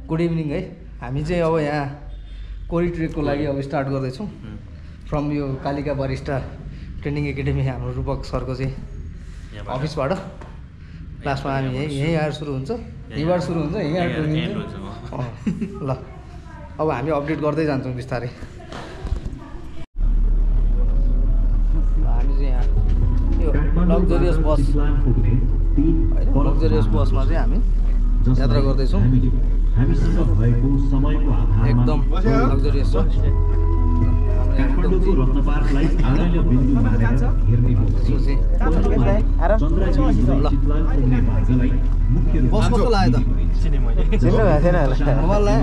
Good evening है। हामी चाहिँ अब यहाँ कोरी ट्रेकको लागि अब स्टार्ट गर्दैछौँ फ्रम यो कालिका बरिस्टा ट्रेनिङ एकाडेमी हाम्रो रूपक सरको चाहिँ अफिसबाट। क्लासमा हामी यहीँ आएर सुरु हुन्छ, यहीँबाट सुरु हुन्छ, यहीँ आएर ट्रेनिङ हुन्छ। ल अब हामी अपडेट गर्दै जान्छौँ बिस्तारै। हामी चाहिँ यहाँ यो लग्जरियस बस होइन, लग्जरियस बसमा चाहिँ हामी यात्रा गर्दैछौँ। एकदम लग्जरियस छ। बस कस्तो लाग्यो त? मोबाइल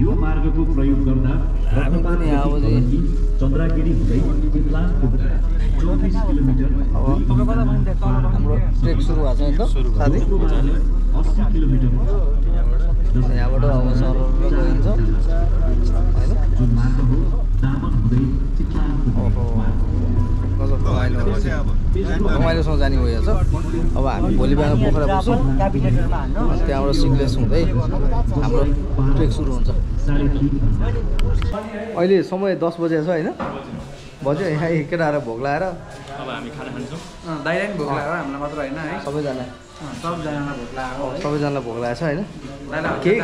यो मार्गको प्रयोग गर्दा हामी पनि अब चाहिँ चन्द्रागिरी हुँदै चितलानको 24 किलोमिटर हाम्रो ट्रेक सुरु भएको छ नि त साथी। 80 किलोमिटर यहाँबाट अब सरर गइन्छ होइन। जुन मार्ग हो दामन हुँदै चितलानको गजब रमाइलोसँग जाने भइहाल्छ। अब हामी भोलि बिहान पोखरा पुग्छौँ, त्यहाँबाट सिक्लेस हुँदै हाम्रो ट्रेक सुरु हुन्छ। अहिले समय 10 बजेको छ होइन, बज्यो। यहाँ केटाहरू भोक लगाएर अब हामी खाना खान्छौँ। दाइलाई पनि भोक लाग्यो, हामीलाई मात्र होइन है, सबैजनालाई भोक लाग्यो। सबैजनालाई भोक लागेको छ होइन। केही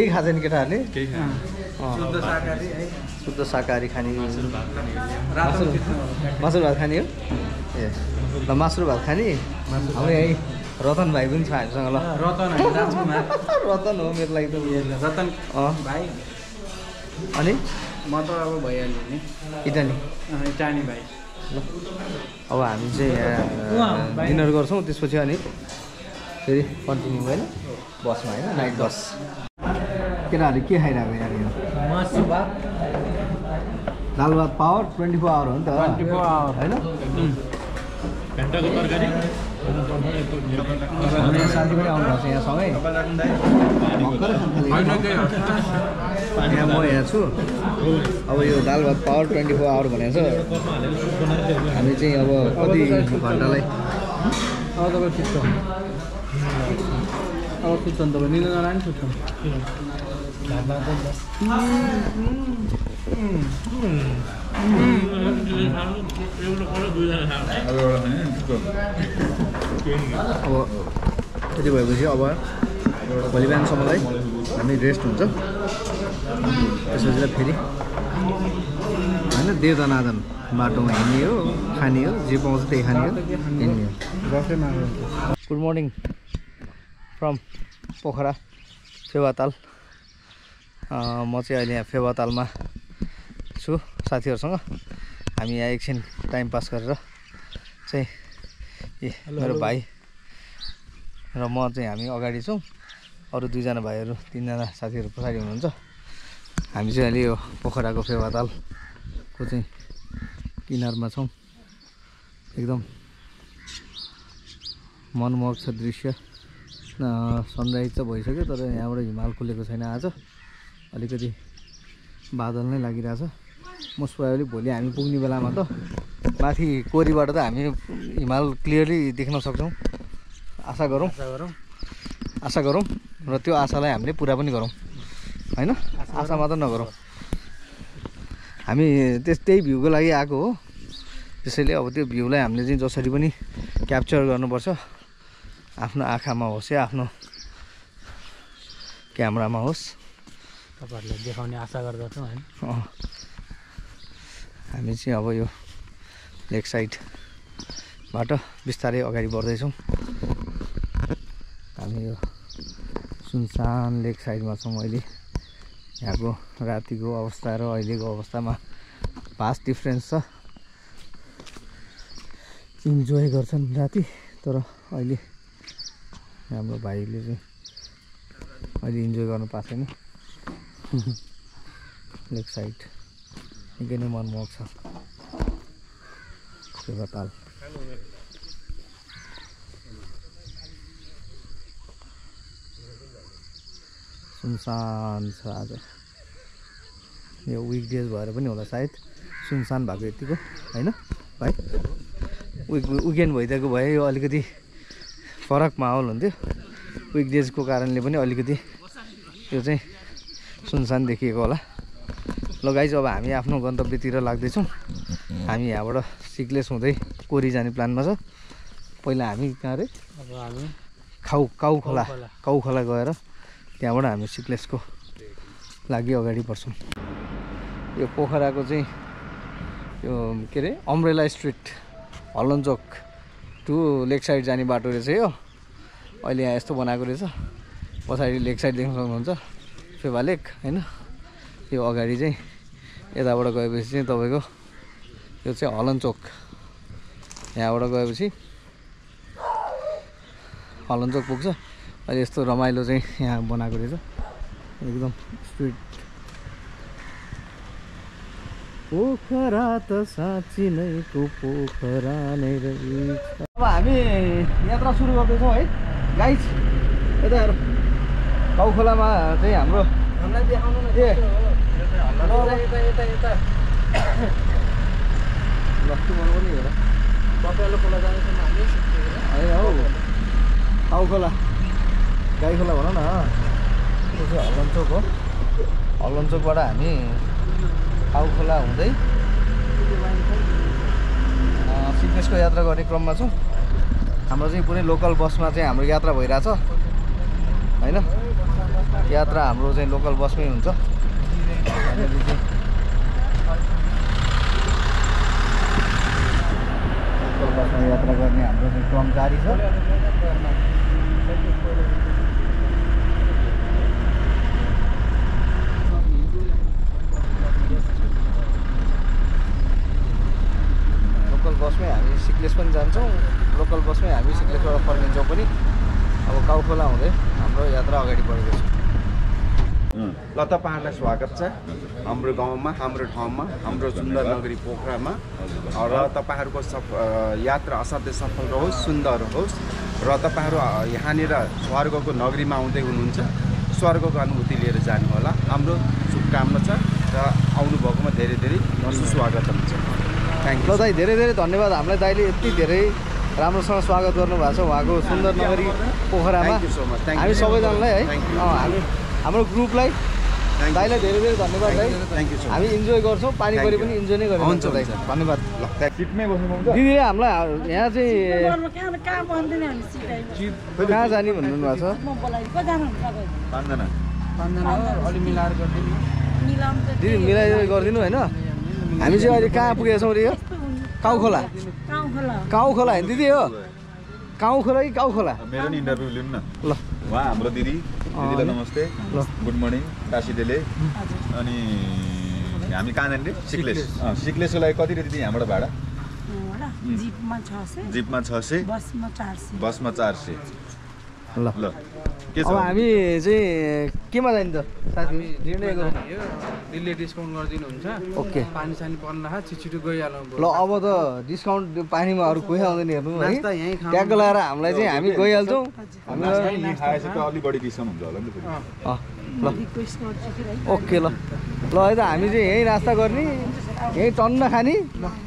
खाएको छैन केटाहरूले। शुद्ध शाकाहारी है, शुद्ध शाकाहारी खाने, रातो मासुर भात खाने हो। ए ल मासुर भात खाने। हाम्रो यहीँ रतन भाइ पनि छ हामीसँग। ल रतन होइन, राजकुमार रतन हो मेरो लागि त। रतन भाइ। अनि म त अब भइहाल्यो नि, इटानी टानी भाइ। ल अब हामी चाहिँ यहाँ डिनर गर्छौँ, त्यसपछि अनि फेरि कन्टिन्यू होइन बसमा होइन, नाइट बस। केटाहरू के खाइरहेको यहाँनिर? मासु भात, दाल भात पावर 24 आवर हो नि त, 24 आवर होइन। भेन्टाको तरकारी हाम्रो साथी पनि आउनुभएको छ यहाँसँगै। यहाँ म यहाँ छु। अब यो दाल भात पावर 24 आवर भनेको छ। हामी चाहिँ अब कति घन्टालाई अब तपाईँ सुत्छ, अब सुत्छ नि तपाईँ, निलो नि सुत्छ। अब त्यति भएपछि अब भोलि बिहानसम्मलाई हामी रेस्ट हुन्छ। त्यसपछि फेरि होइन देवदनादन बाटोमा हिँड्ने हो, खाने हो, जे पाउँछ त्यही खाने हो, हिँड्ने हो। Good morning from Pokhara Phewatal. म चाहिँ अहिले यहाँ फेवातालमा छु साथीहरूसँग। हामी यहाँ एकछिन टाइम पास गरेर चाहिँ मेरो भाइ र म चाहिँ हामी अगाडि छौँ, अरू 2 जना भाइहरू 3 जना साथीहरू पछाडि हुनुहुन्छ। हामी चाहिँ अहिले यो पोखराको फेवातालको चाहिँ किनारमा छौँ। एकदम मनमोहक छ दृश्य। सनराइज त भइसक्यो, तर यहाँबाट हिमाल खुलेको छैन आज, अलिकति बादल नै लागिरहेछ। मोस्ट प्रोबेबली भोलि हामी पुग्ने बेलामा त माथि कोरीबाट त हामी हिमाल क्लियरली देख्न सक्छौँ। आशा गरौँ र त्यो आशालाई हामीले पुरा पनि गरौँ होइन, आशा मात्र नगरौँ। हामी त्यही भ्यूको लागि आएको हो, त्यसैले अब त्यो भ्यूलाई हामीले चाहिँ जसरी पनि क्याप्चर गर्नुपर्छ। आफ्नो आँखामा होस् या आफ्नो क्यामेरामा होस्, तपाईँहरूले देखाउने आशा गर्दछौँ होइन। हामी चाहिँ अब यो लेक साइडबाट बिस्तारै अगाडि बढ्दैछौँ। हामी यो सुनसान लेक साइडमा छौँ अहिले। यहाँको रातिको अवस्था र अहिलेको अवस्थामा भास्ट डिफ्रेन्स छ। इन्जोय गर्छन् राति, तर अहिले हाम्रो भाइले चाहिँ अहिले इन्जोय गर्नु पाएको छैन। लेक साइड निकै नै मनमोहक छ फेवाताल। सुनसान छ आज। यो विकडेज भएर पनि होला सायद सुनसान भएको यतिको होइन भाइ। विकेन्ड भइदिएको भए यो अलिकति फरक माहौल हुन्थ्यो विकडेजको कारणले पनि अलिकति यो चाहिँ सुनसान देखिएको होला ल गाइज अब हामी आफ्नो गन्तव्यतिर लाग्दैछौँ हामी यहाँबाट सिक्लेस हुँदै कोरी जाने प्लानमा छ पहिला हामी कहाँ रे अब हामी काउ खोला गएर त्यहाँबाट हामी सिक्लेसको लागि अगाडि बढ्छौँ यो पोखराको चाहिँ यो के अरे umbrella street Halanchowk to lake side जाने बाटो रहेछ यो अहिले यहाँ यस्तो बनाएको रहेछ पछाडि लेक साइड देख्न सक्नुहुन्छ फेवा लेक होइन यो अगाडि चाहिँ यताबाट गएपछि चाहिँ तपाईँको यो चाहिँ हलनचोक यहाँबाट गएपछि हलनचोक पुग्छ अहिले यस्तो रमाइलो चाहिँ यहाँ बनाएको रहेछ एकदम स्ट्रिट पोखरा त साँच्ची नै को पोखरा नै रहेछ अब हामी यात्रा सुरु गर्दैछौँ है गाइज यता हेर काउ खोलामा चाहिँ हाम्रो देखाउनु न लस्टु बनाउनु नि हेर पपेलो खोला जाँदैछौँ हामी होइन हौ काउ खोला गाई खोला भन न त्यो चाहिँ हलनचोक हो हलनचोकबाट हामी काउ खोला हुँदै सिक्नेसको यात्रा गर्ने क्रममा छौँ हाम्रो चाहिँ कुनै लोकल बसमा चाहिँ हाम्रो यात्रा भइरहेछ होइन यात्रा हाम्रो चाहिँ लोकल बसमै हुन्छ लोकल बसमा यात्रा गर्ने हाम्रो चाहिँ क्रम जारी छ लोकल बसमै हामी सिक्लेस पनि जान्छौँ लोकल बसमै हामी सिक्लेसबाट फर्किन्छौँ पनि अब काउ खोला हुँदै हाम्रो यात्रा अगाडि बढेको छ ल तपाईँहरूलाई स्वागत छ हाम्रो गाउँमा हाम्रो ठाउँमा हाम्रो सुन्दर नगरी पोखरामा र तपाईँहरूको यात्रा असाध्यै सफल रहोस् सुन्दर होस् र तपाईँहरू यहाँनिर स्वर्गको नगरीमा आउँदै हुनुहुन्छ स्वर्गको अनुभूति लिएर जानु होला हाम्रो शुभकामना छ र आउनुभएकोमा धेरै धेरै सुस्वागतम छ थ्याङ्क यू ल दाइ धेरै धेरै धन्यवाद हामीलाई दाइले यति धेरै राम्रोसँग स्वागत गर्नुभएको छ उहाँको सुन्दर नगरी पोखरामा थ्याङ्क यू सो मच हामी सबैजनालाई है हामी हाम्रो ग्रुपलाई दाइलाई धेरै धेरै धन्यवाद दाइ थ्याङ्क यू सो मच हामी इन्जोय गर्छौँ पानी परे पनि इन्जोय नै गर्छौँ हुन्छ दाइ धन्यवाद ल सिटमै बस्नु पाउँछ दिदीले हामीलाई यहाँ चाहिँ कहाँ जाने भन्नु भएको छ पाँचजना अलि मिलाएर गरिदिनु दिदी मिलाइ गरिदिनु होइन हामी चाहिँ अहिले कहाँ पुगेका छौँ रे यो काउ खोला काउ खोला होइन दिदी हो काउ खोला कि काउ खोला मेरो नि इन्टरभ्यू लिनु न ल उहाँ हाम्रो दिदीलाई नमस्ते गुड मर्निङ काशी डेले अनि हामी कहाँ जाने सिक्लेस सिक्लेसको लागि कति दिदी यहाँबाट भाडा जिपमा 600 बसमा 400 ल ल के छ अब हामी चाहिँ केमा जाने त साथी निर्णय गरौँ दिदीले डिस्काउन्ट गरिदिनुहुन्छ ओके पानी सानी पर्न छिटो गइहालौँ ल अब त डिस्काउन्ट पानीमा अरू कोही आउँदैन हेर्नु है नास्ता यहीँ खाऊँ। ट्याग लगाएर हामीलाई चाहिँ हामी गइहाल्छौँ यहीँ खाएपछि त अलि बढी डिस्काउन्ट हुन्छ होला नि त फेरि ल ओके ल ल है त हामी चाहिँ यहीँ नास्ता गर्ने यहीँ टन्न खाने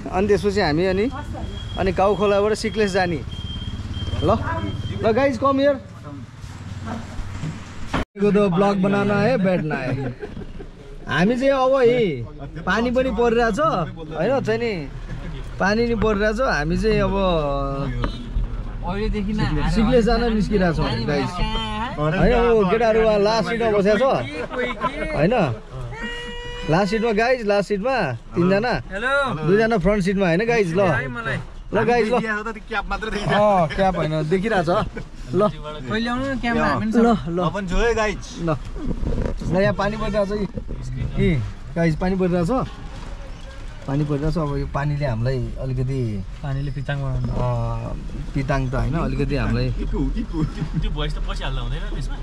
अनि त्यसपछि हामी अनि काउ खोलाबाट सिक्लेस जाने ल ल गाइज कम हियर को तो ब्लग बनाना है बैठना है हामी चाहिँ अब यही पानी पनि परिरहेछ होइन चाहिँ नि पानी नि परिरहेछ हामी चाहिँ अब अहिलेदेखि सिक्लेस जान निस्किरहेछौँ गाइज होइन केटाहरू लास्ट सिटमा बसेको छ होइन लास्ट सिटमा गाइज लास्ट सिटमा 3 जना 2 जना फ्रन्ट सिटमा होइन गाइज ल ल गाइज ल क्याप होइन देखिरहेछ ल कहिले आउनु क्यामेरा हामी ल ल ल यहाँ पानी परिरहेछ कि गाइज पानी परिरहेछ अब यो पानीले हामीलाई अलिकति पानीले पिचाङ बनाउनु पिताङ त होइन अलिकति हामीलाई त्यो भोइस त पछि हाल्दा हुँदैन त्यसमा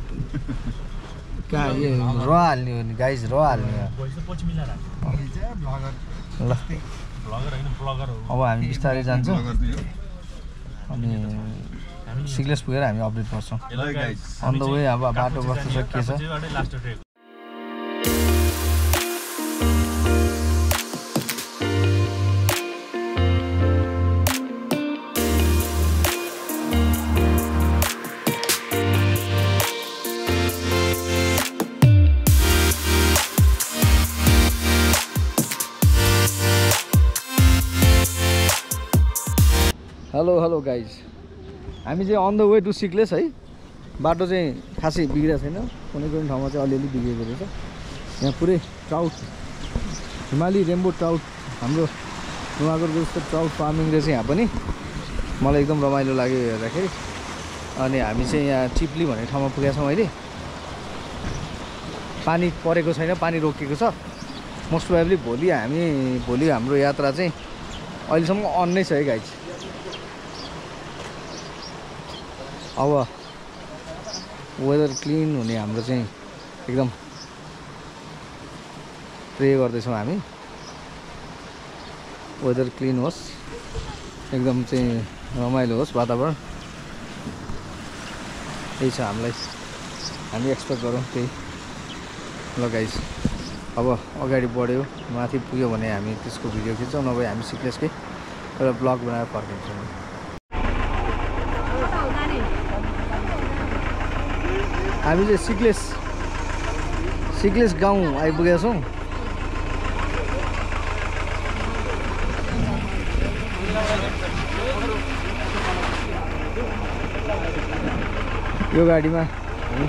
कहाँ यो र हाल्ने हो नि गाइज र हाल्ने हो भोइस त पछि मिलाएर ल ब्लगर होइन ब्लगर हो अब हामी बिस्तारै जान्छौँ अनि सिक्लेस पुगेर हामी अपडेट गर्छौँ अन द वे अब बाटो कस्तो छ के छ लास्ट ट्रेक हेलो गाइज, हामी चाहिँ on the way to Sikles है। बाटो चाहिँ खासै बिग्रेको छैन, कुनै कुनै ठाउँमा चाहिँ अलिअलि बिग्रेको रहेछ। यहाँ पुरै ट्राउट, हिमाली रेम्बो ट्राउट, हाम्रो नुवाकोटको जस्तो ट्राउट फार्मिङ रहेछ यहाँ पनि। मलाई एकदम रमाइलो लाग्यो हेर्दाखेरि। अनि हामी चाहिँ यहाँ चिप्ली भन्ने ठाउँमा पुगेका छौँ अहिले। पानी परेको छैन, पानी रोकिएको छ। मोस्ट प्रोबेबली भोलि हाम्रो यात्रा चाहिँ अहिलेसम्म अन नै छ है गाइज। अब वेदर क्लिन हुने हाम्रो चाहिँ एकदम प्रे गर्दैछौँ हामी, वेदर क्लिन होस्, एकदम चाहिँ रमाइलो होस् वातावरण। त्यही छ हामीलाई, हामी एक्सपेक्ट गरौँ त्यही। ल गाइज, अब अगाडि बढ्यो, माथि पुग्यो भने हामी त्यसको भिडियो खिच्छौँ, नभए हामी सिक्लेसकै एउटा ब्लग बनाएर फर्किन्छौँ। हामी चाहिँ सिक्लेस गाउँ आइपुगेका छौँ। यो गाडीमा हामी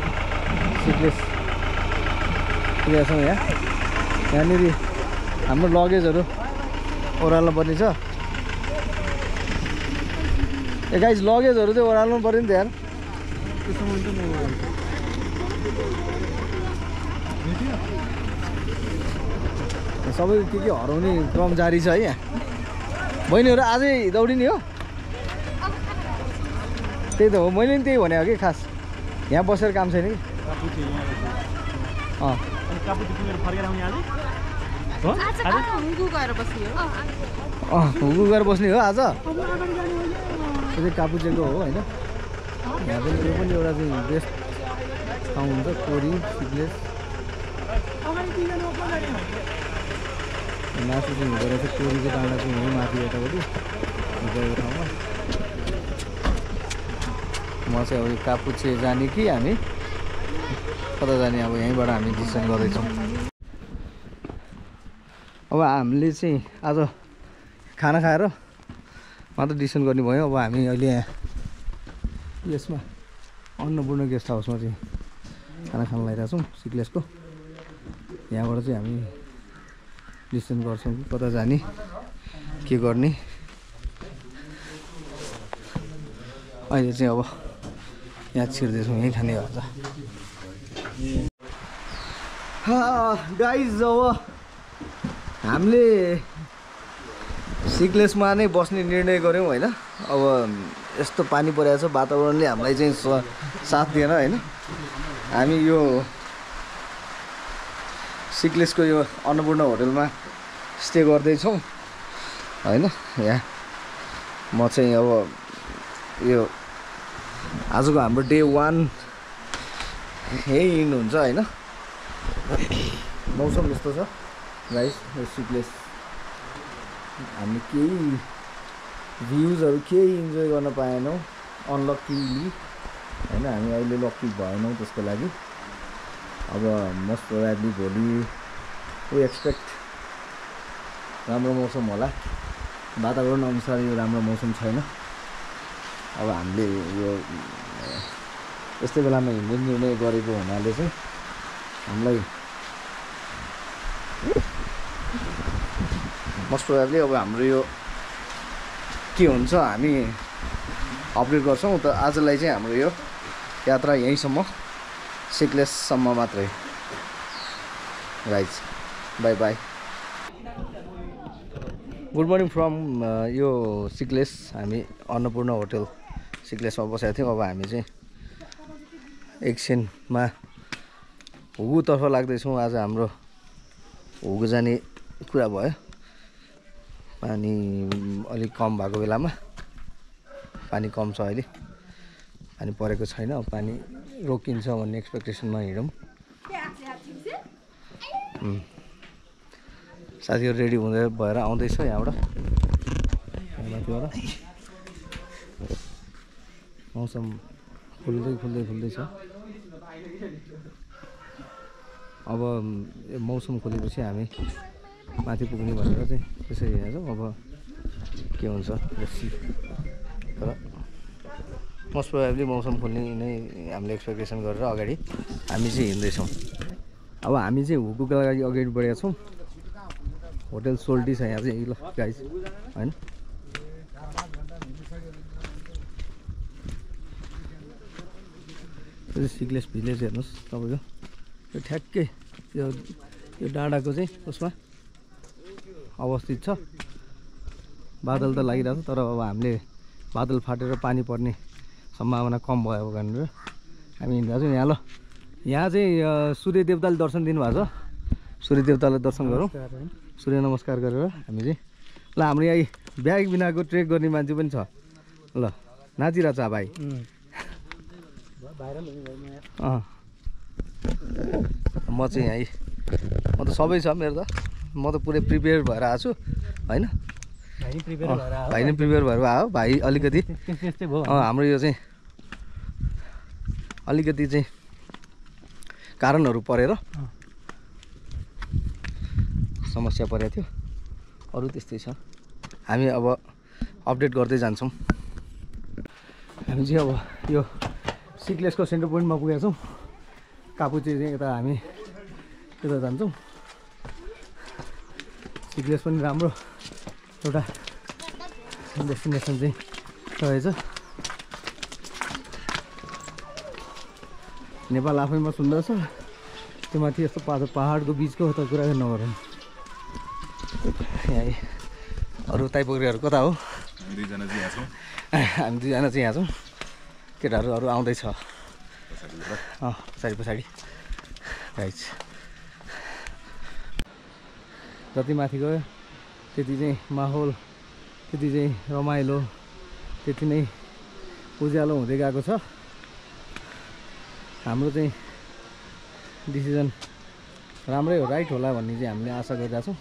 सिक्लेस पुगेका छौँ। यहाँनिर हाम्रो लगेजहरू ओह्राल्नु पर्ने छ। ए गाइज, लगेजहरू चाहिँ ओह्राल्नु पर्यो नि त यार। सबै के हराउने क्रम जारी छ है यहाँ। बहिनीहरू आजै दौडिने हो? त्यही त हो, मैले पनि त्यही भने हो कि खास। यहाँ बसेर काम छैन कि। हुगु गएर बस्ने हो आज। त्यो चाहिँ कापुचेको हो होइन। यहाँ पनि यो पनि एउटा चाहिँ बेस्ट ठाउँ हुन्छ, कोरी सिक्लेस। मासु चाहिँ हुँदो रहेछ, कोरीको डाँडा चाहिँ हो माथि यतापट्टि गएको ठाउँमा। म चाहिँ अब कापुचे जाने कि हामी कता जाने, अब यहीँबाट हामी डिसिसन गर्दैछौँ। अब हामीले चाहिँ आज खाना खाएर मात्र डिसिसन गर्ने भयो। अब हामी अहिले यहाँ यसमा अन्नपूर्ण गेस्ट हाउसमा चाहिँ खाना खान लागिरहेको छौँ सिक्लेसको। यहाँबाट चाहिँ हामी डिसिसन गर्छौँ कि कता जाने, के गर्ने। अहिले चाहिँ अब यहाँ छिर्दैछौँ, यहीँ खाने भन्छ। गाइज, अब हामीले सिक्लेसमा नै बस्ने निर्णय गऱ्यौँ होइन। अब यस्तो पानी परेको छ, वातावरणले हामीलाई चाहिँ साथ दिएन होइन। हामी यो सिक्लेसको यो अन्नपूर्ण होटलमा स्टे गर्दैछौँ होइन। यहाँ म चाहिँ अब यो आजको हाम्रो डे 1 यही इन हुन्छ होइन। मौसम यस्तो छ गाइस, यो सिक्लेस हामी केही भ्युजहरू केही इन्जोय गर्न पाएनौँ अनलक्कीली होइन। हामी अहिले लक्की भएनौँ त्यसको लागि। अब मोस्ट प्रोबेबली भोलि वी एक्सपेक्ट राम्रो मौसम होला। वातावरण अनुसार यो राम्रो मौसम छैन। अब हामीले यो यस्तै बेलामा हिँड्ने निर्णय गरेको हुनाले चाहिँ हामीलाई मोस्ट प्रोबेबली अब हाम्रो यो के हुन्छ हामी अपडेट गर्छौँ। त आजलाई चाहिँ हाम्रो यो यात्रा यहीँसम्म, सिक्लेससम्म मात्रै guys. By by. Good morning from यो सिक्लेस। हामी अन्नपूर्ण होटल सिक्लेसमा बसेका थियौँ। अब हामी चाहिँ एकछिनमा हुगुतर्फ लाग्दैछौँ। आज हाम्रो हुगु जाने कुरा भयो। पानी अलिक कम भएको बेलामा, पानी कम छ अहिले, पानी परेको छैन। पानी रोकिन्छ भन्ने एक्सपेक्टेसनमा हिँडौँ। साथीहरू रेडी हुँदै भएर आउँदैछ यहाँबाट माथिबाट। मौसम खुल्दै छ। अब मौसम खोलेपछि हामी माथि पुग्ने भनेर चाहिँ त्यसरी हेर्छौँ। अब के हुन्छ मोस्ट प्रोबेबली मौसम खुल्ने नै हामीले एक्सपेक्टेसन गरेर अगाडि हामी चाहिँ हिँड्दैछौँ। अब हामी चाहिँ हुकुको लागि अगाडि बढेका छौँ। होटल सोल्टी छ यहाँ चाहिँ ल गाइस होइन। सिक्लेस भिलेज हेर्नुहोस् तपाईँको यो ठ्याक्कै यो डाँडाको चाहिँ उसमा अवस्थित छ। बादल त लागिरहेको छ तर अब हामीले बादल फाटेर पानी पर्ने सम्भावना कम भएको कारणले हामी हिँड्दा छौँ यहाँ। ल यहाँ चाहिँ सूर्य देवताले दर्शन दिनुभएको छ। सूर्य देवतालाई दर्शन गरौँ, सूर्य नमस्कार गरेर हामी चाहिँ ल हाम्रो यहाँ ब्याग बिनाको ट्रेक गर्ने मान्छे पनि छ। ल नाचिरहेको छ भाइ। म चाहिँ यहीँ म त सबै छ मेरो त। म त पुरै प्रिपेयर भएर आएको छु होइन। भाइ नै प्रिपेयर भएर आयो। भाइ अलिकति हाम्रो यो चाहिँ अलिकति चाहिँ कारणहरू परेर समस्या परेको थियो। अरू त्यस्तै छ। हामी अब अपडेट गर्दै जान्छौँ। हामी चाहिँ अब यो सिक्लेसको सेन्टर पोइन्टमा पुगेका छौँ। कापुचे चाहिँ यता हामी यता जान्छौँ। सिक्लेस पनि राम्रो एउटा डेस्टिनेसन चाहिँ रहेछ। नेपाल आफैमा सुन्दर छ। त्यो माथि यस्तो पहाडको बिचको त कुरा नगरौँ। यहाँ अरू ताइपोग्रेहरू कता हो? हामी दुईजना चाहिँ यहाँ छौँ। केटाहरू अरू आउँदैछ पछाडि राइट। जति माथि गयो त्यति चाहिँ माहौल त्यति चाहिँ रमाइलो त्यति नै उज्यालो हुँदै गएको छ। हाम्रो चाहिँ डिसिजन राम्रै हो, राइट होला भन्ने चाहिँ हामीले आशा गरिरहेको छौँ।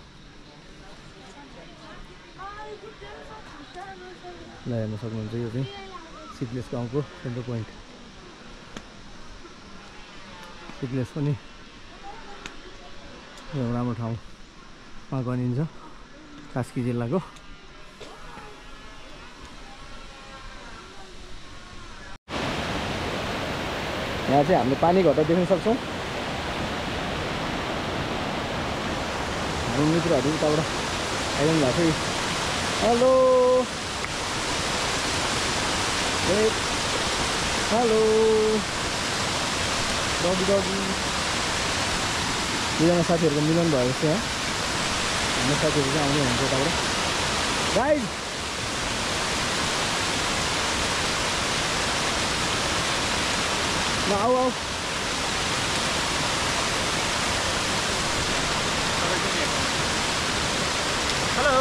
ल हेर्न सक्नुहुन्छ यो चाहिँ सिक्लेस गाउँको सेन्टर पोइन्ट। सिक्लेस पनि यो राम्रो ठाउँमा गनिन्छ कास्की जिल्लाको। यहाँ चाहिँ हामीले पानी घट्टा देख्न सक्छौँ। मित्रहरू उताबाट आइरहनु भएको छ। हेलो हेलो डगी दुईजना साथीहरूको मिलन भएको छ। यहाँ हाम्रो साथीहरू चाहिँ आउँदै हुन्छ उताबाट। गाइज ल आऊ आऊ। हेलो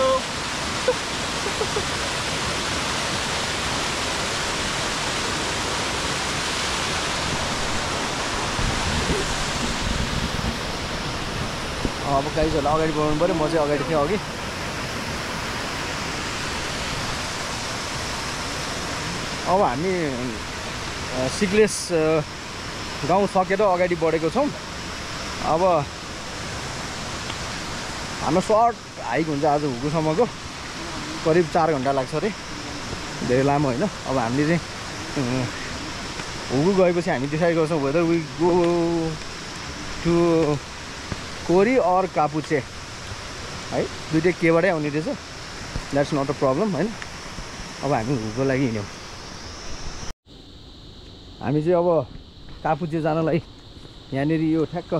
अब गाइजहरूलाई अगाडि बढाउनु पऱ्यो। म चाहिँ अगाडि थिएँ अघि। अब हामी सिक्लेस गाउँ सकेर अगाडि बढेको छौँ। अब हाम्रो सर्ट हाइक हुन्छ आज हुकुसम्मको। करिब 4 घन्टा लाग्छ अरे, धेरै लामो होइन। अब हामीले चाहिँ हुकु गएपछि हामी डिसाइड गर्छौँ वेदर वी गो टु कोरी और कापुचे है। दुइटै केबाटै आउने रहेछ। द्याट्स नट अ प्रब्लम होइन। अब हामी हुकुको लागि हिँड्यौँ। हामी चाहिँ अब कापुचे जानलाई यहाँनिर यो ठ्याक्क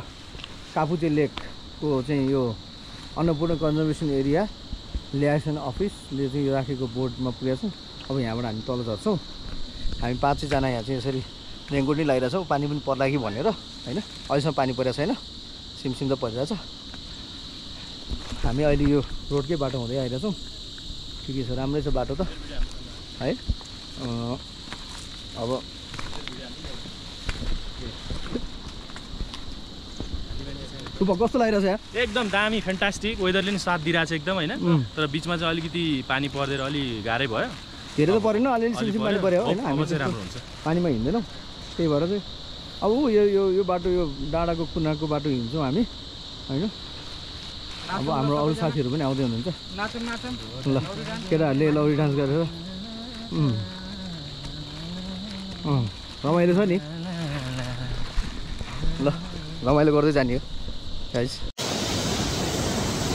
कापुचे लेकको चाहिँ यो अन्नपूर्ण कन्जर्भेसन एरिया लियासन अफिसले चाहिँ यो राखेको बोर्डमा पुगेका छौँ। अब यहाँबाट हामी तल झर्छौँ। हामी 5 जना यहाँ चाहिँ यसरी रेनकोट नै लगाइरहेछौँ पानी पनि पर्ला कि भनेर होइन। अहिलेसम्म पानी परेको छैन, सिमसिम त परिरहेछ। हामी अहिले यो रोडकै बाटो हुँदै आइरहेछौँ। ठिकै छ, राम्रै छ बाटो त है। अब कस्तो लागिरहेछ यहाँ? एकदम दामी फ्यान्टास्टिक। वेदरले नि साथ दिइरहेछ एकदम होइन। तर बिचमा चाहिँ अलिकति पानी परिदिएर अलि गाह्रै भयो। धेरै त परेन, अलिअलि सिमसिम पानी पऱ्यो होइन। हामी चाहिँ राम्रो हुन्छ। पानीमा हिँड्दैनौँ त्यही भएर चाहिँ अब यो बाटो यो डाँडाको कुनाको बाटो हिँड्छौँ हामी होइन। अब हाम्रो अरू साथीहरू पनि आउँदै हुनुहुन्छ। ल केटाहरूले लौरी डान्स गरेर रमाइलो छ नि ल रमाइलो गर्दै जाने हो गाइस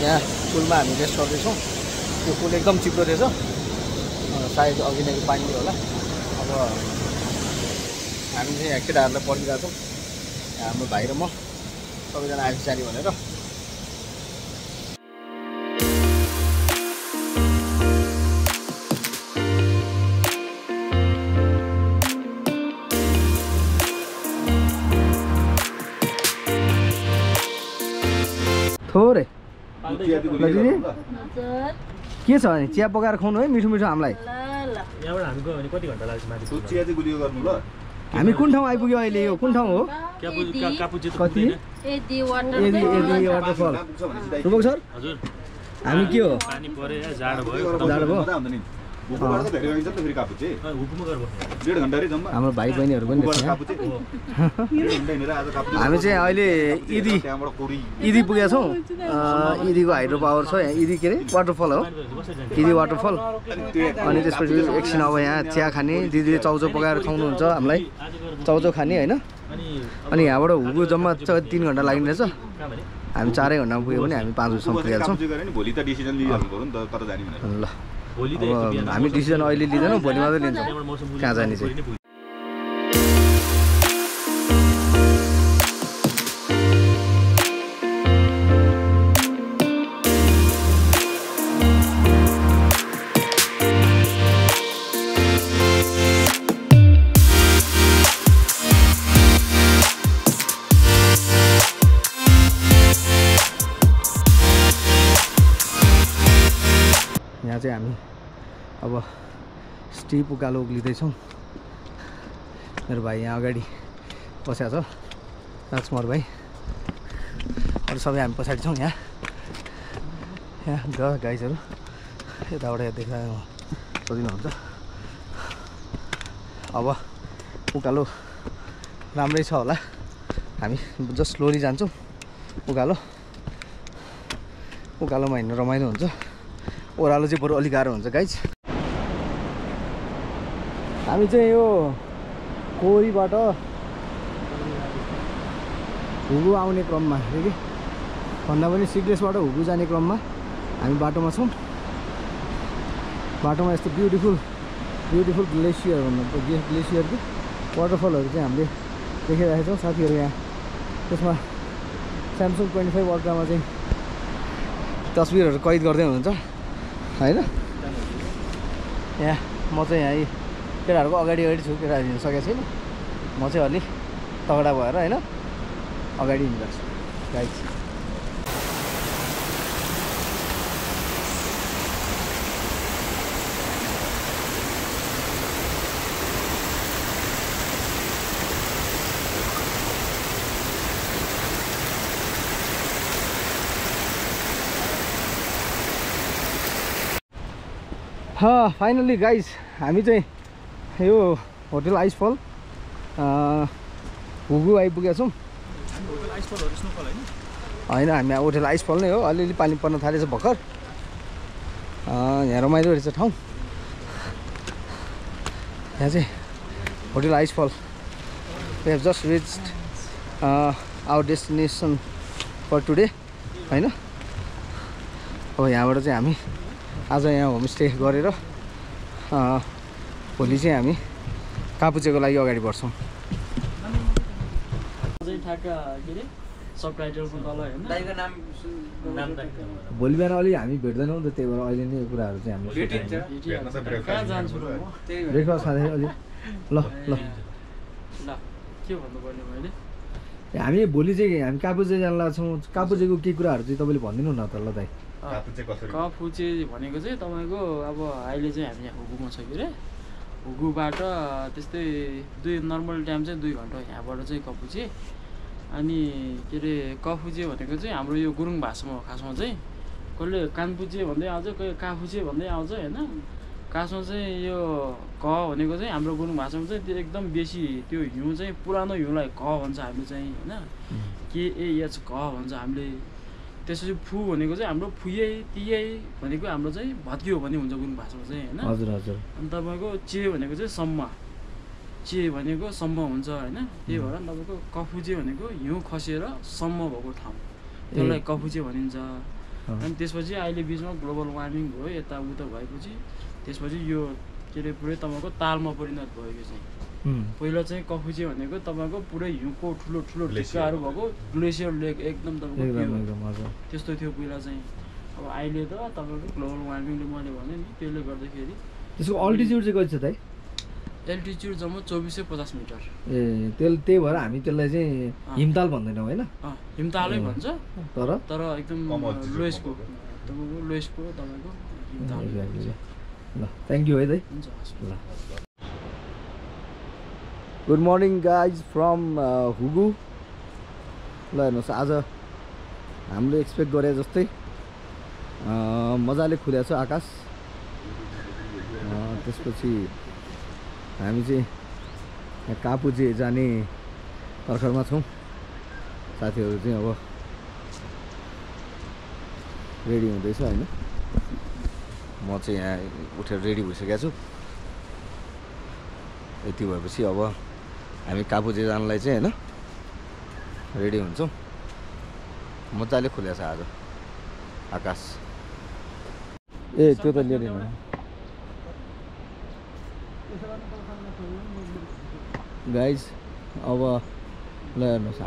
यहाँ पुलमा हामी रेस्ट गर्दैछौँ त्यो पुल एकदम चिप्लो रहेछ सायद अघि नै पानी होला अब हामी चाहिँ यहाँ केटाहरूलाई पर्खिरहेको छौँ हाम्रो भाइ र म सबैजना आइपुग्छ जाने भनेर थोरै के छ भने चिया पकाएर खुवाउनु है मिठो मिठो हामीलाई यहाँबाट हामी गयो भने कति घन्टा लाग्छ माथि चिया चाहिँ गुलियो गर्नु ल हामी कुन ठाउँ आइपुग्यो अहिले यो कुन ठाउँ हो कति यदि वाटरफल रुबक सर हजुर हामी के हो पानी पर्यो जाडो भयो जाडो भयो हुकुमबाट त धेरै गइन्छ त फेरि कापुचे हुकुम गर्नु 1.5 घण्टा रे जम्मा हाम्रो भाइ बहिनीहरू पनि हुकुमबाट छ कापुचे 1.5 घण्टा हिँडेर आज कापुचे हामी चाहिँ अहिले इदी त्यहाँबाट कोडी इदी पुगेका छौँ इदीको हाइड्रो पावर छ यहाँ इदी के अरे वाटरफल हो इदी वाटरफल अनि त्यसपछि एकछिन अब यहाँ चिया खाने दिदीले चाउचाउ पकाएर खुवाउनुहुन्छ हामीलाई चाउचाउ खाने होइन अनि यहाँबाट हुगु जम्मा 3 घण्टा लाग्ने रहेछ हामी 4 घण्टामा पुग्यो भने हामी 5 बजीसम्म पुगिहाल्छौँ भोलि त डिसिजन लिइहाल्नु पर्यो नि त कता जाने भनेर ल अब हामी डिसिजन अहिले लिँदैनौँ भोलि मात्रै लिन्छौँ कहाँ जाने चाहिँ यहाँ चाहिँ हामी अब स्टिप उकालो उक्लिँदैछौँ मेरो भाइ यहाँ अगाडि बसेको छ राजकुमार भाइ अरू सबै हामी पछाडि छौँ यहाँ गाइजहरू यताबाट देखायो सोधिनुहुन्छ अब उकालो राम्रै छ होला हामी जस्ट स्लोली जान्छौँ उकालोमा हिँड्नु रमाइलो हुन्छ ओह्रालो चाहिँ बरु अलिक गाह्रो हुन्छ गाइज हामी चाहिँ यो कोरीबाट हुगु आउने क्रममा कि भन्दा पनि सिक्लेसबाट हुगु जाने क्रममा हामी बाटोमा छौँ बाटोमा यस्तो ब्युटिफुल ग्लेसियर भन्नु ग्लेसियर कि वाटरफलहरू चाहिँ हामीले देखिरहेका छौँ साथीहरू यहाँ त्यसमा स्यामसङ 25 अल्ट्रामा चाहिँ तस्बिरहरू कैद गर्दै हुनुहुन्छ होइन यहाँ म चाहिँ यहाँ केटाहरूको अगाडि छु केटाहरू हिँड्नु सकेको छैन म चाहिँ अलिक तगडा भएर होइन अगाडि हिँड्छु गाइज फाइनली गाइज हामी चाहिँ यो होटल आइसफल हुगु आइपुगेका छौँ होइन हामी होटल आइसफल नै हो अलिअलि पानी पर्न थालेछ भर्खर यहाँ रमाइलो रहेछ ठाउँ यहाँ चाहिँ hotel Icefall we have just reached our destination for today होइन अब यहाँबाट चाहिँ हामी आज यहाँ होमस्टे गरेर भोलि चाहिँ हामी कापुचेको लागि अगाडि बढ्छौँ भोलि बिहान अलि हामी भेट्दैनौँ नि त त्यही भएर अहिले नै यो कुराहरू चाहिँ हामी ब्रेकफास्ट खाँदै अलि ल के भन्नुपर्ने मैले हामी भोलि चाहिँ हामी कापुचे जान लाग्छौँ कापुचेको के कुराहरू चाहिँ तपाईँले भनिदिनु न त ल दाइ कफुचे भनेको चाहिँ तपाईँको अब अहिले चाहिँ हामी यहाँ हुगुमा छ कि अरे हुगुबाट त्यस्तै नर्मल टाइम चाहिँ 2 घन्टा यहाँबाट चाहिँ कफुचे अनि के अरे कफुचे भनेको चाहिँ हाम्रो यो गुरुङ भाषामा हो खासमा चाहिँ कसले कानपुचे भन्दै आउँछ कोही काफुचे भन्दै आउँछ होइन खासमा चाहिँ यो क भनेको चाहिँ हाम्रो गुरुङ भाषामा चाहिँ त्यो एकदम बेसी त्यो हिउँ चाहिँ पुरानो हिउँलाई क भन्छ हामीले चाहिँ होइन KAH क भन्छ हामीले त्यसपछि फु भनेको चाहिँ हाम्रो फुयै तियै भनेको हाम्रो चाहिँ भत्कियो भन्ने हुन्छ गुरुङ भाषामा चाहिँ होइन हजुर हजुर अनि तपाईँको चे भनेको चाहिँ सम्म चे भनेको सम्म हुन्छ होइन त्यही भएर तपाईँको कफुचे भनेको हिउँ खसेर सम्म भएको ठाउँ त्यसलाई कफुचे भनिन्छ अनि त्यसपछि अहिले बिचमा ग्लोबल वार्मिङ भयो यताउता भएपछि त्यसपछि यो के अरे पुरै तपाईँको तालमा परिणत भयो यो चाहिँ पहिला चाहिँ कफुचे भनेको तपाईँको पुरै हिउँको ठुलो ठुलो ढिक्काहरू भएको ग्लेसियर लेक एकदम तपाईँको त्यस्तो थियो पहिला चाहिँ अब अहिले त तपाईँको ग्लोबल वार्मिङले मैले भने नि त्यसले गर्दाखेरि त्यसको अल्टिट्युड चाहिँ कति छ त एल्टिट्युड जम्मा 2450 मिटर त्यही भएर हामी त्यसलाई चाहिँ हिमताल भन्दैनौँ होइन हिमतालै भन्छ तर एकदम लोएस्टको तपाईँको हिमताल ल थ्याङ्क यू है दाइ हुन्छ ल गुड मर्निङ गाइज फ्रम हुगु ल हेर्नुहोस् आज हामीले एक्सपेक्ट गरे जस्तै मजाले खुलेको छ आकाश त्यसपछि हामी चाहिँ कापुचे जाने तर्खरमा छौँ साथीहरू चाहिँ अब रेडी हुँदैछ होइन म चाहिँ यहाँ उठेर रेडी भइसकेको छु यति भएपछि अब हामी कापुचे जानलाई चाहिँ होइन रेडी हुन्छौँ मजाले खुलेको छ आज आकाश ए त्यो त लिएर गाइज अब ल हेर्नुहोस्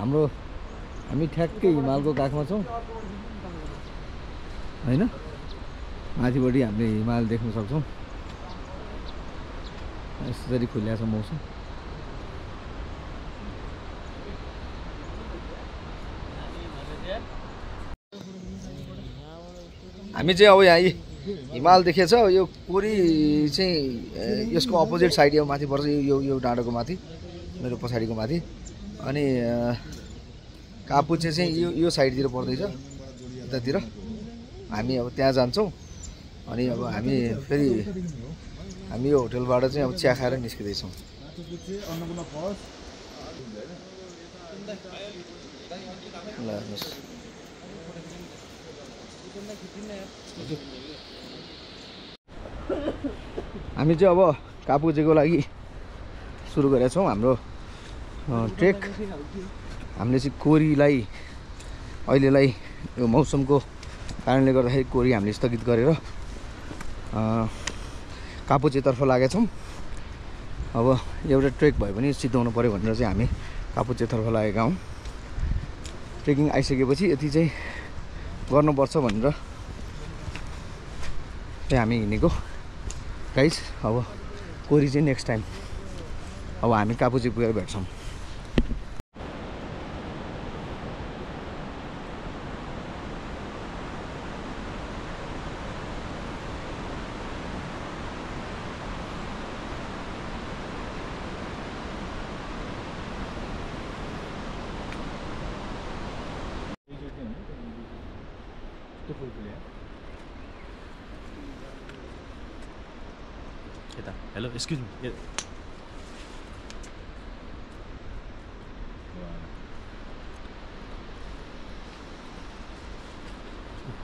हामी ठ्याक्कै हिमालको काखमा छौँ होइन माथिपट्टि हामीले हिमाल देख्न सक्छौँ यसरी खुलिएको छ मौसम हामी चाहिँ अब यहाँ हिमाल देखेछ यो कोरी चाहिँ यसको अपोजिट साइड यो माथि पर्छ यो डाँडोको माथि मेरो पछाडिको माथि अनि कापुचे चाहिँ यो साइडतिर पर्दैछ यतातिर हामी अब त्यहाँ जान्छौँ अनि अब हामी फेरि हामी यो होटलबाट चाहिँ अब चिया खाएर निस्किँदैछौँ ल हेर्नुहोस् हामी चाहिँ अब कापुचेको लागि सुरु गरेका छौँ हाम्रो ट्रेक हामीले चाहिँ कोरीलाई अहिलेलाई यो मौसमको कारणले गर्दाखेरि कोरी हामीले स्थगित गरेर कापुचेतर्फ लागेका छौँ अब एउटा ट्रेक भए पनि सिद्धाउनु पऱ्यो भनेर चाहिँ हामी कापुचेतर्फ लागेका हौँ ट्रेकिङ आइसकेपछि यति चाहिँ गर्नुपर्छ भनेर चाहिँ हामी हिँडेको गाइस अब कोरी चाहिँ नेक्स्ट टाइम अब हामी कापुचे पुगेर भेट्छौँ हेलो एक्सक्युज मी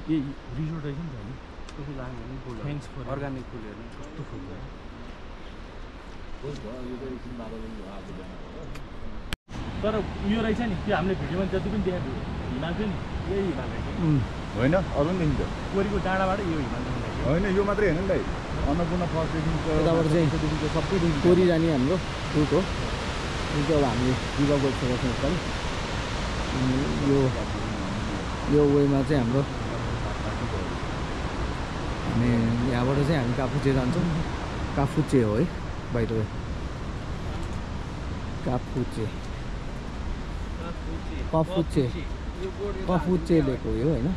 ए रिजोर्ट रहेछ नि त थ्याङ्क्स फर अर्ग्यानिक फुलहरू कस्तो फुल तर उयो रहेछ नि त्यो हामीले भिडियोमा जति पनि देखाएको हिमाल थियो नि यही हिमाल रहेछ होइन अरू पनि देखिन्छ कोरीको डाँडाबाट यो हिमाल देखाएको होइन यो मात्रै होइन नि दाइ अन्नपूर्ण फर्स्टदेखिको यताबाट चाहिँ सबै कोरी जाने हाम्रो रुट हो जुन चाहिँ अब हामीले गिभ अप गरिसकेका छौँ यसपालि यो वेमा चाहिँ हाम्रो हामी यहाँबाट चाहिँ हामी कापुचे जान्छौँ काफुचे हो है बाइ द वे काफुचे लेक हो यो होइन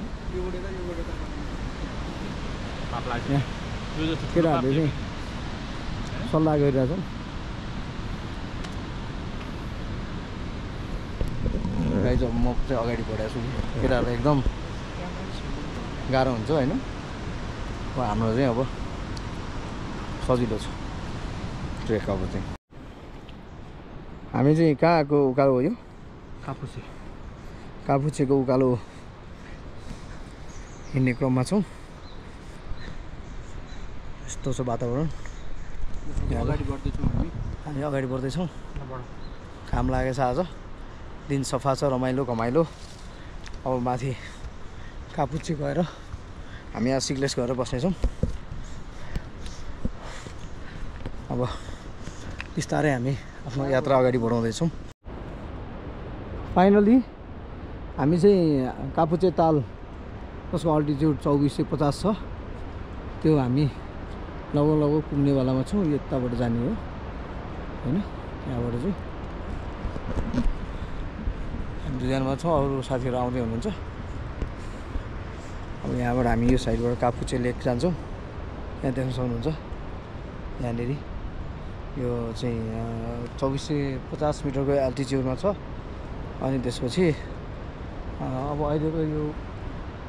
केटाहरूले चाहिँ सल्लाह गरिरहेछन् गाइज अब म चाहिँ अगाडि बढाएको छु केटाहरूलाई एकदम गाह्रो हुन्छ होइन अब हाम्रो चाहिँ अब सजिलो छ ट्रेक अब चाहिँ हामी चाहिँ कहाँको उकालो हो यो कापुचेको उकालो हिँड्ने क्रममा छौँ यस्तो छ वातावरण अगाडि बढ्दैछौँ हामी हामी अगाडि बढ्दैछौँ। काम लागेछ आज, दिन सफा छ, रमाइलो घमाइलो। अब माथि कापुच्चे गएर हामी यहाँ सिग्लेस गएर बस्नेछौँ। अब बिस्तारै हामी आफ्नो यात्रा अगाडि बढाउँदैछौँ। फाइनली हामी चाहिँ कापुच्चे ताल, जसको अल्टिट्युड 2450 छ, त्यो हामी लगभग पुग्नेवालामा छौँ। यताबाट जाने हो होइन, यहाँबाट चाहिँ हामी दुईजनामा छौँ, अरू साथीहरू आउँदै हुनुहुन्छ। अब यहाँबाट हामी यो साइडबाट कापुच्चे लेक जान्छौँ। यहाँ देख्न सक्नुहुन्छ, यहाँनिर यो चाहिँ 2450 मिटरको एल्टिट्युडमा छ। अनि त्यसपछि अब अहिलेको यो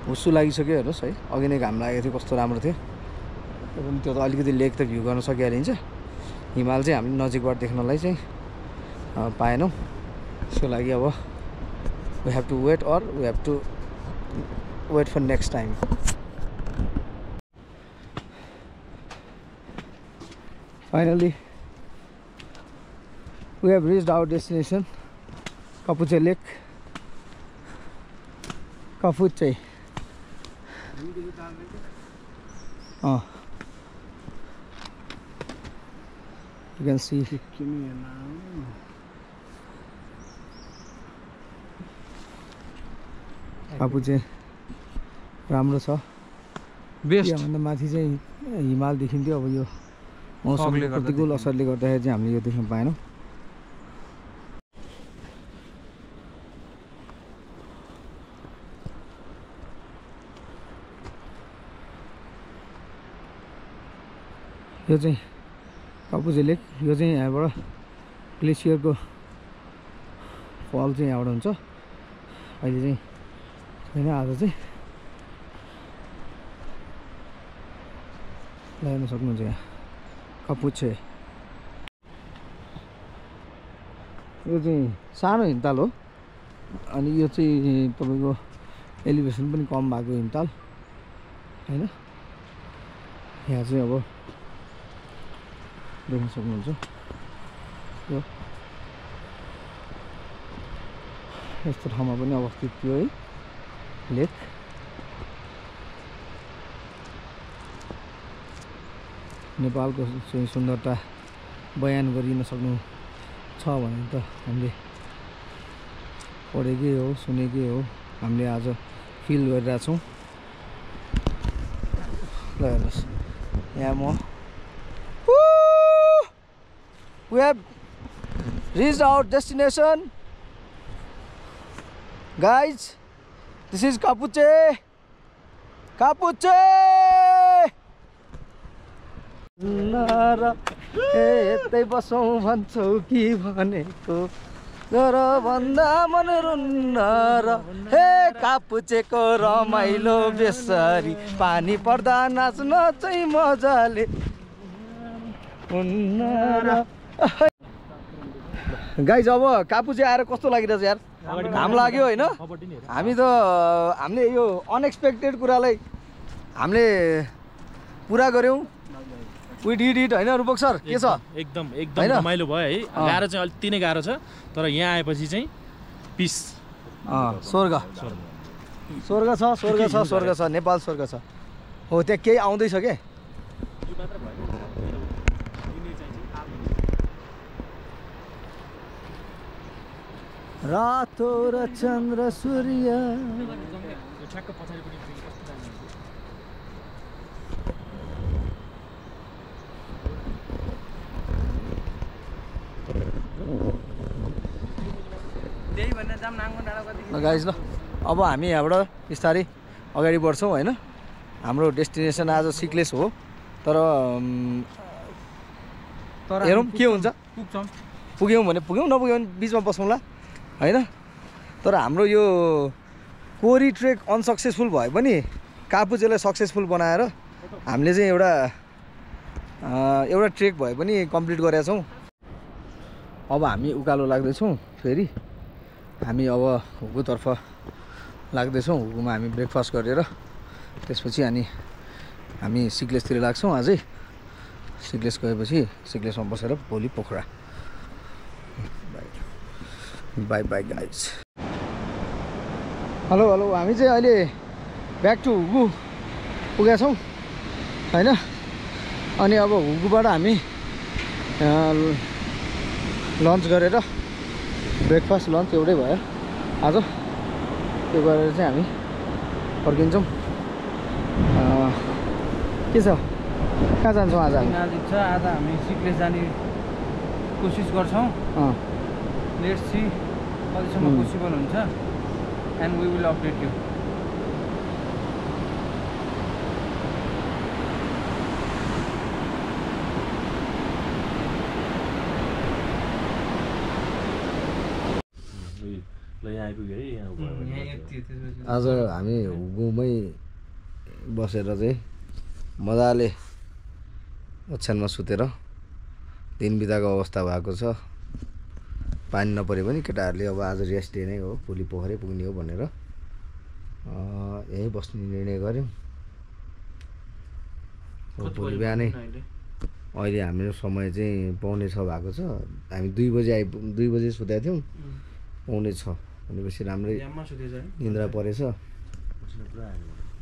हुस्सु लागिसक्यो हेर्नुहोस् है। अघि नै घाम लागेको थियो, कस्तो राम्रो थियो। त्यो त अलिकति लेक त भ्यू गर्न सकिहालिन्छ। हिमाल चाहिँ हामीले नजिकबाट देख्नलाई चाहिँ पाएनौँ। त्यसको लागि अब we have to wait or we have to wait for next time. Finally we have reached our destination, Kapuche lake, Kapuche. You can see Kapuche राम्रो छ। बेस्ट यहाँभन्दा माथि चाहिँ हिमाल देखिन्थ्यो। अब यो मौसमले प्रतिकूल असरले गर्दाखेरि चाहिँ हामीले यो देख्न पाएनौँ। यो चाहिँ कापुच्चे लेक, यो चाहिँ यहाँबाट ग्लेसियरको फल चाहिँ यहाँबाट हुन्छ। अहिले चाहिँ छैन, आज चाहिँ हेर्न सक्नुहुन्छ यहाँ कापुच्चे। यो चाहिँ सानो हिमताल हो। अनि यो चाहिँ तपाईँको एलिभेसन पनि कम भएको हिमताल होइन। यहाँ चाहिँ अब देख्न सक्नुहुन्छ यो यस्तो ठाउँमा पनि अवस्थित थियो है लेक। नेपालको चाहिँ सुन्दरता बयान गरिन सक्नु छ भने त हामीले पढेकै हो, सुनेकै हो, हामीले आज फिल गरिरहेछौँ। ल हेर्नुहोस्, यहाँ म we have reached our destination, guys. This is कापुच्चे, कापुच्चे। यतै बसौँ भन्छौ कि भनेको, गर भन्दा मन रुन्न र हे कापुच्चेको रमाइलो बेसरी, पानी पर्दा नाच्न चाहिँ मजाले हुन्न र। गाइज अब कापुच्चे आएर कस्तो लागिरहेछ यार, घाम लाग्यो होइन। हामीले यो अनएक्सपेक्टेड कुरालाई हामीले पुरा गऱ्यौँ। वी डिड इट होइन रूपक सर, के छ? एकदम रमाइलो भयो है। गाह्रो चाहिँ अलिकति नै गाह्रो छ, तर यहाँ आएपछि चाहिँ पिस, स्वर्ग छ, नेपाल स्वर्ग छ। हो त्यहाँ केही आउँदैछ के? रातो र चन्द्र सूर्य गाइज। ल अब हामी यहाँबाट बिस्तारै अगाडि बढ्छौँ होइन। हाम्रो डेस्टिनेसन आज सिक्लेस हो, तर हेरौँ के हुन्छ। पुग्यौँ भने पुग्यौँ, नपुग्यौँ भने बिचमा बसौँला होइन। तर हाम्रो यो कोरी ट्रेक अनसक्सेसफुल भए पनि कापुच्चेलाई सक्सेसफुल बनाएर हामीले चाहिँ एउटा ट्रेक भए पनि कम्प्लिट गरेका छौँ। अब हामी उकालो लाग्दैछौँ, फेरि हामी अब हुगुतर्फ लाग्दैछौँ। हुगुमा हामी ब्रेकफास्ट गरेर त्यसपछि हामी सिक्लेसतिर लाग्छौँ। अझै सिक्लेस गएपछि सिक्लेसमा बसेर भोलि Pokhara. By by guys. Hello hello, हामी चाहिँ अहिले ब्याक टु हुगु पुगेका छौँ होइन। अनि अब हुगुबाट हामी लन्च गरेर ब्रेकफास्ट लन्च एउटै भयो आज। त्यो गरेर चाहिँ हामी फर्किन्छौँ। के छ, कहाँ जान्छौँ आज? आज हामी सिक्लेस जाने कोसिस गर्छौँ। लेट्स सी कतिसम्म पोसिबल हुन्छ and we will update you. आज हामी हुगुमै बसेर चाहिँ मजाले ओछ्यानमा सुतेर दिन बिताएको अवस्था भएको छ। पानी नपरे पनि केटाहरूले अब आज रेस्ट डे नै हो, भोलि पोखरै पुग्ने हो भनेर यहीँ बस्ने निर्णय गऱ्यौँ। भोलि बिहानै अहिले हाम्रो समय चाहिँ 5:45 भएको छ। हामी 2 बजे सुतेका थियौँ, 5:45 भनेपछि राम्रै निन्द्रा परेछ।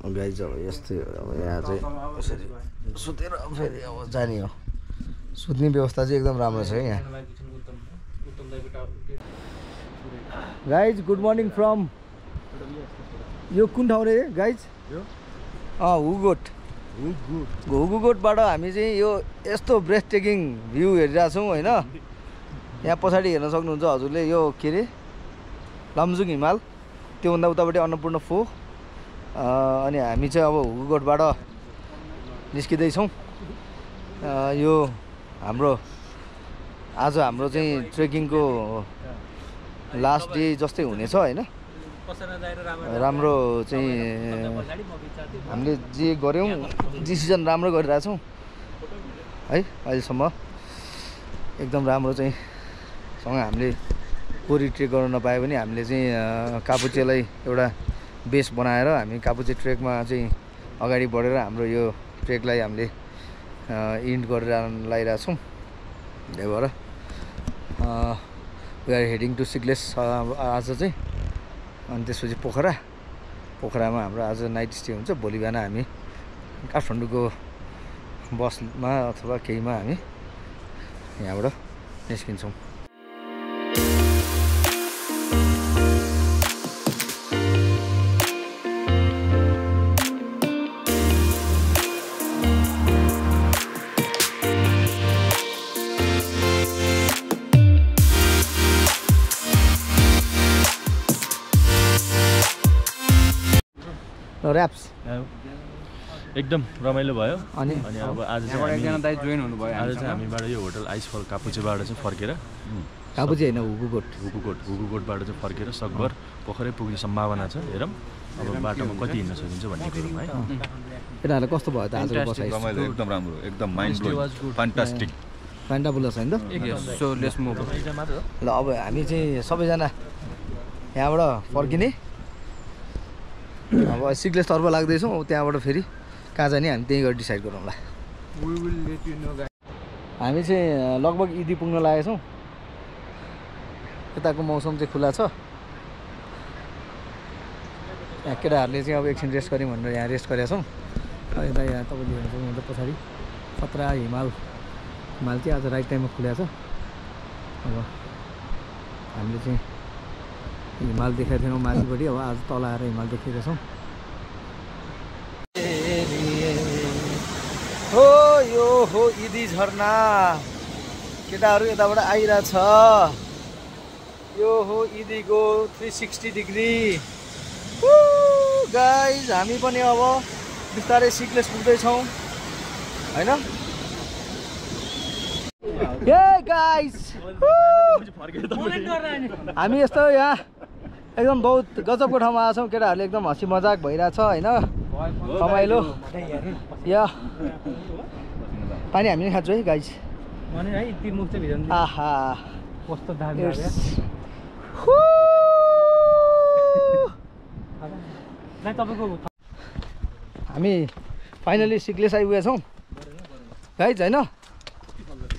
गाइज अब यस्तै अब यहाँ चाहिँ यसरी सुतेर फेरि अब जाने हो। सुत्ने व्यवस्था चाहिँ एकदम राम्रो छ है यहाँ। गाइज गुड मर्निङ फ्रम, यो कुन ठाउँ रे गाइज? हुगुगोटबाट हामी चाहिँ यो यस्तो ब्रेथ टेकिङ भ्यू हेरिरहेछौँ होइन। यहाँ पछाडि हेर्न सक्नुहुन्छ हजुरले, यो के अरे लमजुङ हिमाल, त्योभन्दा उतापट्टि अन्नपूर्ण फो। अनि हामी चाहिँ अब हुगुगोटबाट निस्किँदैछौँ। यो हाम्रो आज हाम्रो चाहिँ ट्रेकिङको लास्ट डे जस्तै हुनेछ होइन। राम्रो चाहिँ हामीले जे गऱ्यौँ डिसिजन राम्रो गरिरहेछौँ है अहिलेसम्म। एकदम राम्रो चाहिँ सँग हामीले कोरी ट्रेक गर्न नपाए पनि हामीले चाहिँ कापुचेलाई एउटा बेस बनाएर हामी कापुचे ट्रेकमा चाहिँ अगाडि बढेर हाम्रो यो ट्रेकलाई हामीले इन्ड गरेर लगाइरहेछौँ। त्यही भएर we are heading to Sikles आज चाहिँ। अनि त्यसपछि पोखरामा हाम्रो आज नाइट स्टे हुन्छ। भोलि बिहान हामी काठमाडौँको बसमा अथवा केहीमा हामी यहाँबाट निस्किन्छौँ। ऱ्याप्स एकदम रमाइलो भयो। अनि अब आज चाहिँ एकजना दाइ जोइन हुनुभयो। आज चाहिँ हामीबाट यो होटल आइसफल कापुचेबाट चाहिँ फर्केर कापुचे होइन हुगुगोटबाट चाहिँ फर्केर सकभर पोखरै पुग्ने सम्भावना छ। हेरौँ अब बाटोमा कति हिँड्न सकिन्छ भन्ने कुरो है। केटाहरूलाई कस्तो भयो त आजको बसाइ? रमाइलो, एकदम राम्रो, एकदम माइन्ड ब्लोइङ, फ्यान्टास्टिक। फ्यान्टाबुलस होइन त? So let's move. ल अब हामी चाहिँ सबैजना यहाँबाट फर्किने। अब सिक्लेसतर्फ लाग्दैछौँ। त्यहाँबाट फेरि कहाँ जाने हामी त्यहीँ गएर डिसाइड गरौँला। हामी चाहिँ लगभग इदी पुग्न लागेका छौँ। यताको मौसम चाहिँ खुला छ। यहाँ केटाहरूले चाहिँ अब एकछिन रेस्ट गऱ्यौँ भनेर यहाँ रेस्ट गरेका छौँ। यता यहाँ तपाईँले हेर्नु सक्नुहुन्छ पछाडि खतरा हिमाल चाहिँ आज राइट टाइममा खुलेको छ। अब हामीले चाहिँ हिमाल देखाएको थियौँ माथिपट्टि, अब आज तल आएर हिमाल देखेका छौँ। हो यो हो इदी झरना, केटाहरू यताबाट आइरहेछ। यो हो इदीको 360 डिग्री। गाइज हामी पनि अब बिस्तारै सिक्लेस पुग्दैछौँ होइन। ए गाइज हामी यस्तो यहाँ एकदम बहुत गजबको ठाउँमा आएको छौँ। केटाहरूले एकदम हँसी मजाक भइरहेछ होइन, रमाइलो। या पानी हामी खान्छौँ है गाइज। आहा कस्तो हामी फाइनली सिक्लेस आइपुगेका छौँ गाइज होइन।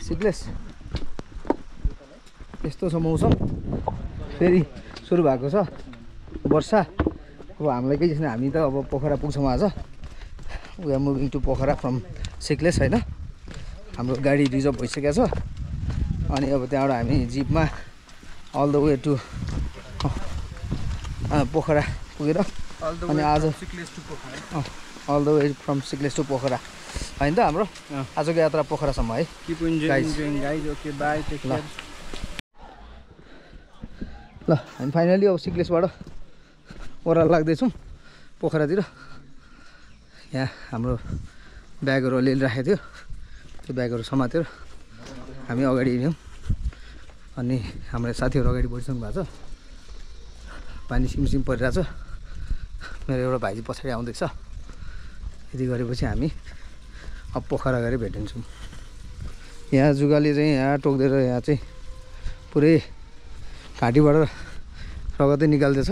सिक्लेस यस्तो छ मौसम। फेरि सुरु भएको छ वर्षा। अब हामीलाई केही छैन, हामी त अब पोखरा पुग्छौँ आज। We are moving to Pokhara from Sikles होइन। हाम्रो गाडी रिजर्भ भइसकेको छ अनि अब त्यहाँबाट हामी जिपमा all the way to Pokhara पुगेर अनि आज all the way from Sikles to Pokhara होइन त हाम्रो आजको यात्रा पोखरासम्म है। ल हामी फाइनली अब सिक्लेसबाट ओह्रालो लाग्दैछौँ पोखरातिर। यहाँ हाम्रो ब्यागहरू अलिअलि राखेको थियो, त्यो ब्यागहरू समातेर हामी अगाडि हिँड्यौँ अनि हाम्रो साथीहरू अगाडि बढिसक्नु भएको छ। पानी सिमसिम परिरहेछ। मेरो एउटा भाइजी पछाडि आउँदैछ। यति गरेपछि हामी अब पोखरा गएर भेटिन्छौँ। यहाँ जुगाले चाहिँ यहाँ टोक्देर यहाँ चाहिँ पुरै घाँटीबाट रगतै निकाल्दैछ।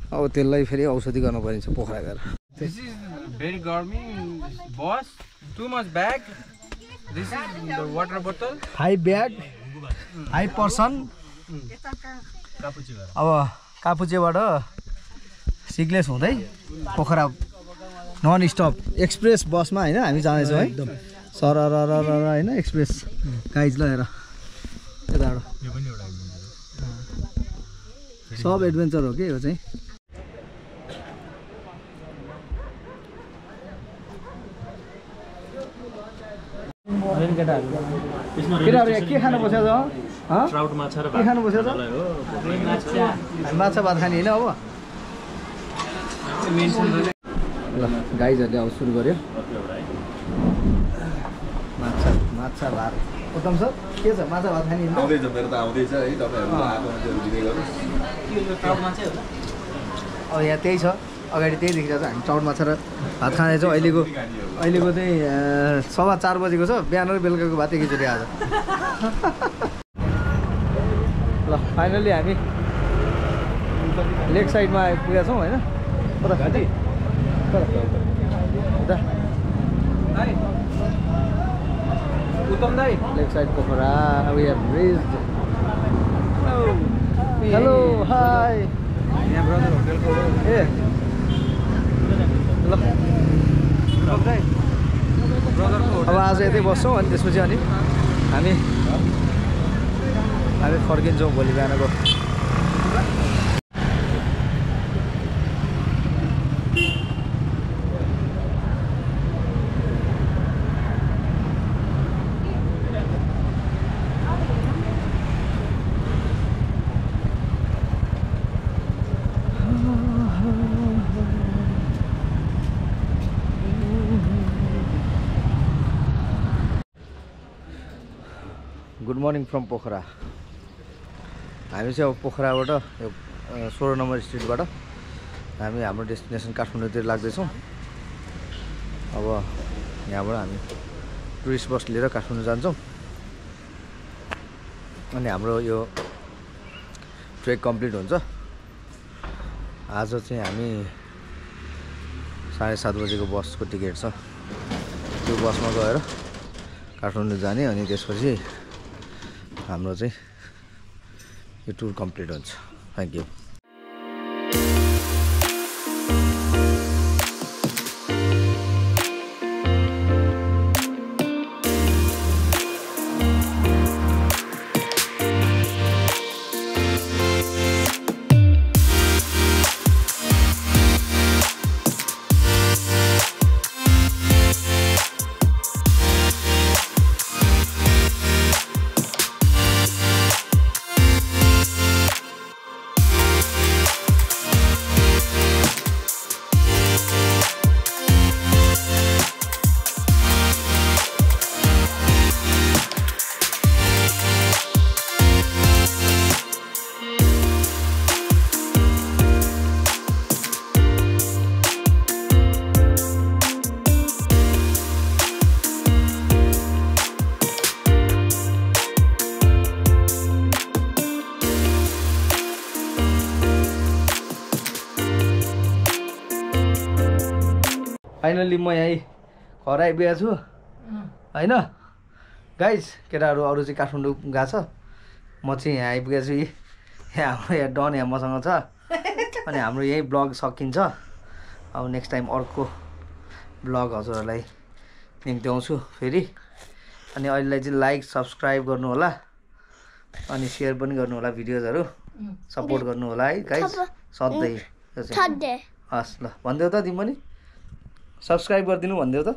अब त्यसलाई फेरि औषधि गर्नु परिन्छ पोखरा गएर। This is very गर्मी boss. Too much bag. This is the water bottle. High bag high person. अब कापुचेबाट सिक्लेस हुँदै पोखरा नन स्टप एक्सप्रेस बसमा होइन हामी जाँदैछौँ है। सरर होइन एक्सप्रेस गाइज ल हेर यताबाट सब एडभेन्चर हो कि यो चाहिँ। केटाहरू के खानु बसेको छ? ट्राउट माछा र के खानु बसेको छ? माछा भात खाने होइन अब। ल गाइजहरूले अब सुरु गर्यो माछा भात। उत्तम सर के छ माछा भात खाने? आउँदैछ मेरो त आउँदैछ है। तपाईँहरू आएको मान्छेहरू दिँदै गर्नुहोस्। अब यहाँ त्यही छ अगाडि त्यही देखिरहेको छ। हामी चाउड माछा र भात खाँदैछौँ। अहिलेको चाहिँ 4:15 बजेको छ। बिहान र बेलुकाको भात एकैचोटि आज। ल फाइनली हामी लेक साइडमा आइपुगेका छौँ होइन। कता खाँदै उत्तम दाई lake side Pokhara. We have reached. Hello hi. यहाँ ब्रदर होटेलको ए ल अब आज यतै बस्छौँ अनि त्यसपछि अनि हामी फर्किन्छौँ भोलि बिहानको। Good morning from Pokhara. हामी चाहिँ अब पोखराबाट यो 16 नम्बर स्ट्रिटबाट हामी हाम्रो डेस्टिनेसन काठमाडौँतिर लाग्दैछौँ। अब यहाँबाट हामी टुरिस्ट बस लिएर काठमाडौँ जान्छौँ अनि हाम्रो यो ट्रेक कम्प्लिट हुन्छ। आज चाहिँ हामी 7:30 बजेको बसको टिकट छ। त्यो बसमा गएर काठमाडौँ जाने अनि त्यसपछि हाम्रो चाहिँ यो टुर कम्प्लिट हुन्छ। Thank you. फाइनली म यहीँ घर आइपुगेको छु होइन गाइज। केटाहरू अरू चाहिँ काठमाडौँ गएको छ, म चाहिँ यहाँ आइपुगेको छु। यहाँ हाम्रो यहाँ डन यहाँ मसँग छ अनि हाम्रो यही ब्लग सकिन्छ अब नेक्स्ट टाइम अर्को ब्लग हजुरहरूलाई लिङ्क देउँछु फेरि अनि अहिलेलाई चाहिँ लाइक सब्सक्राइब गर्नु होला अनि सेयर पनि गर्नु होला भिडियोजहरू सपोर्ट गर्नु होला है गाइस सधैँ हस् ल भनिदेऊ त तिमी पनि सब्सक्राइब गरिदिनु भनिदेऊ त